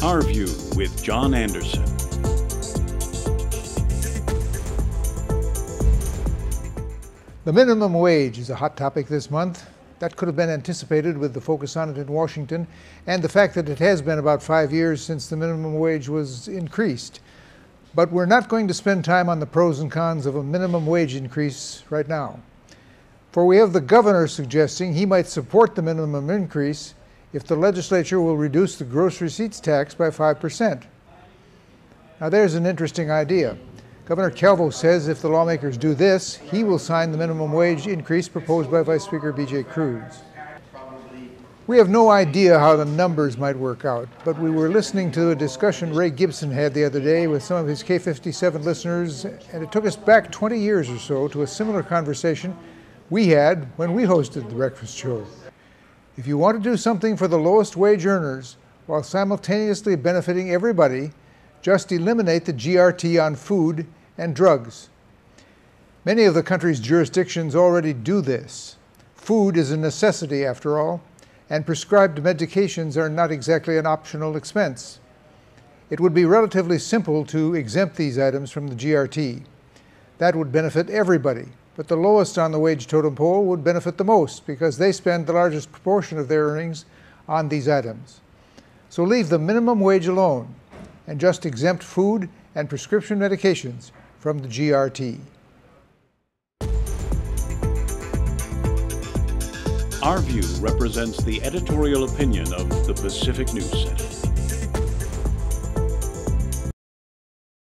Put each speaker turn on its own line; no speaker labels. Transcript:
Our View with John Anderson.
The minimum wage is a hot topic this month. That could have been anticipated with the focus on it in Washington and the fact that it has been about 5 years since the minimum wage was increased. But we're not going to spend time on the pros and cons of a minimum wage increase right now. For we have the governor suggesting he might support the minimum increase if the legislature will reduce the gross receipts tax by 5%. Now there's an interesting idea. Governor Calvo says if the lawmakers do this, he will sign the minimum wage increase proposed by Vice Speaker B.J. Cruz. We have no idea how the numbers might work out, but we were listening to a discussion Ray Gibson had the other day with some of his K57 listeners, and it took us back 20 years or so to a similar conversation we had when we hosted The Breakfast Show. If you want to do something for the lowest wage earners while simultaneously benefiting everybody, just eliminate the GRT on food and drugs. Many of the country's jurisdictions already do this. Food is a necessity after all, and prescribed medications are not exactly an optional expense. It would be relatively simple to exempt these items from the GRT. That would benefit everybody, but the lowest on the wage totem pole would benefit the most because they spend the largest proportion of their earnings on these items. So leave the minimum wage alone and just exempt food and prescription medications from the GRT.
Our View represents the editorial opinion of the Pacific News Center.